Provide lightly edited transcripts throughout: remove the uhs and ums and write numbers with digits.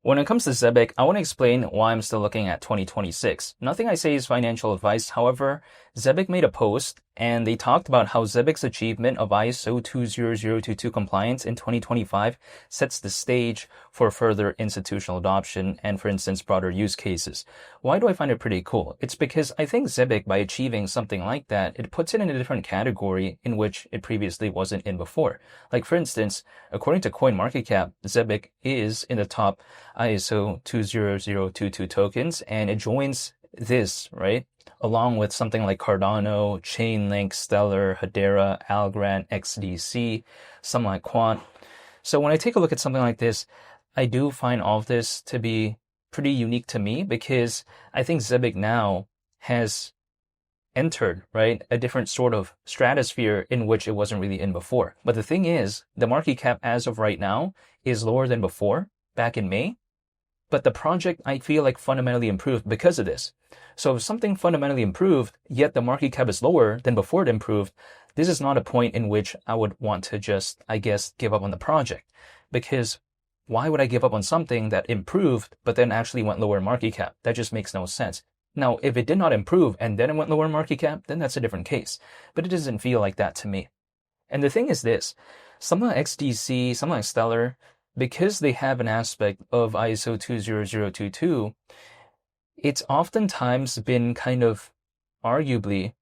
When it comes to Zebec, I want to explain why I'm still looking at 2026. Nothing I say is financial advice. However, Zebec made a post and they talked about how Zebec's achievement of ISO 20022 compliance in 2025 sets the stage for further institutional adoption and, for instance, broader use cases. Why do I find it pretty cool? It's because I think Zebec, by achieving something like that, it puts it in a different category in which it previously wasn't in before. Like, for instance, according to CoinMarketCap, Zebec is in the top ISO 20022 tokens, and it joins this, right, along with something like Cardano, Chainlink, Stellar, Hedera, Algorand, XDC, something like Quant. So when I take a look at something like this, I do find all of this to be pretty unique to me because I think Zebec now has entered, right, a different sort of stratosphere in which it wasn't really in before. But the thing is, the market cap as of right now is lower than before, back in May. But the project, I feel like, fundamentally improved because of this. So if something fundamentally improved, yet the market cap is lower than before it improved, this is not a point in which I would want to just, I guess, give up on the project. Because why would I give up on something that improved, but then actually went lower market cap? That just makes no sense. Now, if it did not improve and then it went lower market cap, then that's a different case. But it doesn't feel like that to me. And the thing is this, something like XDC, something like Stellar, because they have an aspect of ISO 20022, it's oftentimes been kind of, arguably,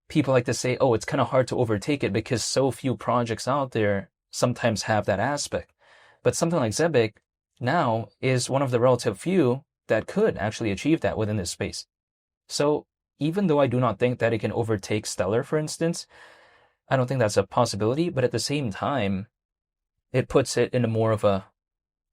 people like to say, oh, it's kind of hard to overtake it because so few projects out there sometimes have that aspect. But something like Zebec now is one of the relative few that could actually achieve that within this space. So even though I do not think that it can overtake Stellar, for instance, I don't think that's a possibility, but at the same time, it puts it into more of a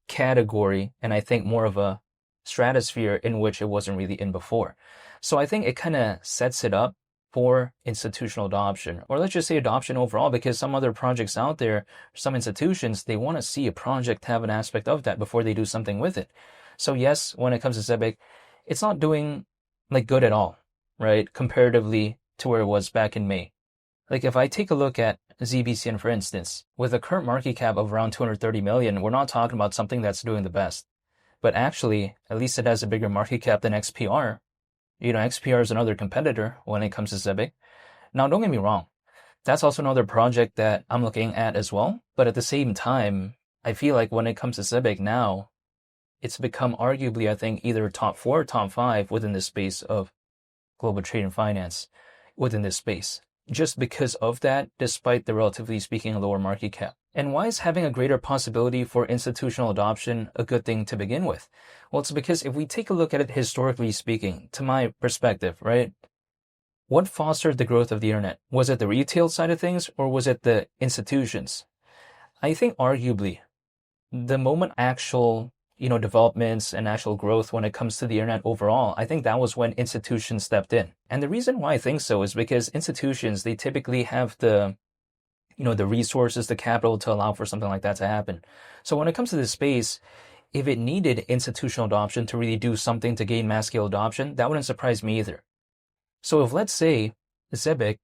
category and I think more of a stratosphere in which it wasn't really in before. So I think it kind of sets it up for institutional adoption, or let's just say adoption overall, because some other projects out there, some institutions, they want to see a project have an aspect of that before they do something with it. So yes, when it comes to Zebec, it's not doing like good at all, right? Comparatively to where it was back in May. Like if I take a look at ZBCN, for instance, with a current market cap of around 230 million, we're not talking about something that's doing the best. But actually, at least it has a bigger market cap than XPR. You know, XPR is another competitor when it comes to Zebec. Now, don't get me wrong. That's also another project that I'm looking at as well. But at the same time, I feel like when it comes to Zebec now, it's become arguably, I think, either top 4 or top 5 within the space of global trade and finance within this space. Just because of that, despite the relatively speaking lower market cap. And why is having a greater possibility for institutional adoption a good thing to begin with? Well, it's because if we take a look at it historically speaking, to my perspective, right? What fostered the growth of the internet? Was it the retail side of things or was it the institutions? I think arguably, the moment actual developments and actual growth when it comes to the internet overall, I think that was when institutions stepped in. And the reason why I think so is because institutions, they typically have the resources, the capital to allow for something like that to happen. So when it comes to this space, if it needed institutional adoption to really do something to gain mass scale adoption, that wouldn't surprise me either. So if let's say Zebec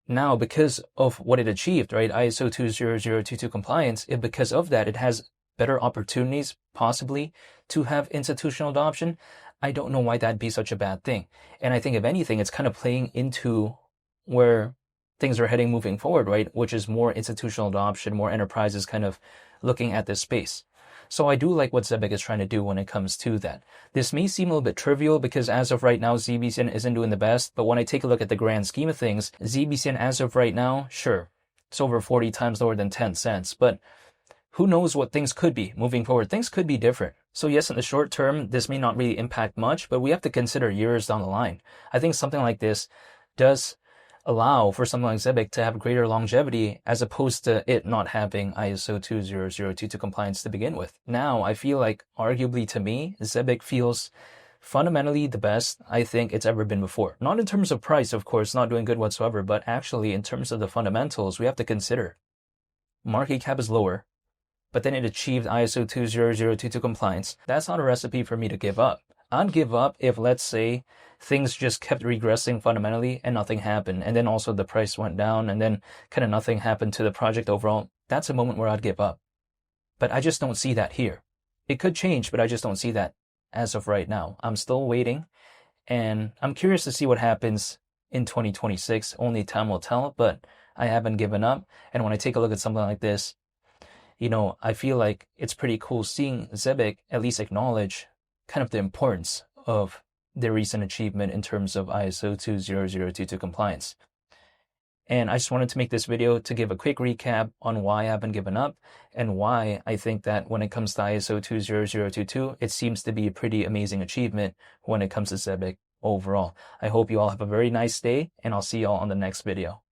now, because of what it achieved, right, ISO 20022 compliance, because of that, it has better opportunities possibly to have institutional adoption, I don't know why that'd be such a bad thing. And I think if anything, it's kind of playing into where things are heading moving forward, right? Which is more institutional adoption, more enterprises kind of looking at this space. So I do like what Zebec is trying to do when it comes to that. This may seem a little bit trivial because as of right now, ZBCN isn't doing the best. But when I take a look at the grand scheme of things, ZBCN as of right now, sure, it's over 40 times lower than 10 cents. But who knows what things could be moving forward? Things could be different. So yes, in the short term, this may not really impact much, but we have to consider years down the line. I think something like this does allow for something like Zebec to have greater longevity as opposed to it not having ISO 20022 compliance to begin with. Now, I feel like arguably to me, Zebec feels fundamentally the best I think it's ever been before. Not in terms of price, of course, not doing good whatsoever, but actually in terms of the fundamentals, we have to consider market cap is lower, but then it achieved ISO 20022 compliance. That's not a recipe for me to give up. I'd give up if, let's say, things just kept regressing fundamentally and nothing happened. And then also the price went down and then kind of nothing happened to the project overall. That's a moment where I'd give up. But I just don't see that here. It could change, but I just don't see that as of right now. I'm still waiting, and I'm curious to see what happens in 2026. Only time will tell, but I haven't given up. And when I take a look at something like this, I feel like it's pretty cool seeing Zebec at least acknowledge kind of the importance of their recent achievement in terms of ISO 20022 compliance. And I just wanted to make this video to give a quick recap on why I haven't given up and why I think that when it comes to ISO 20022, it seems to be a pretty amazing achievement when it comes to Zebec overall. I hope you all have a very nice day, and I'll see you all on the next video.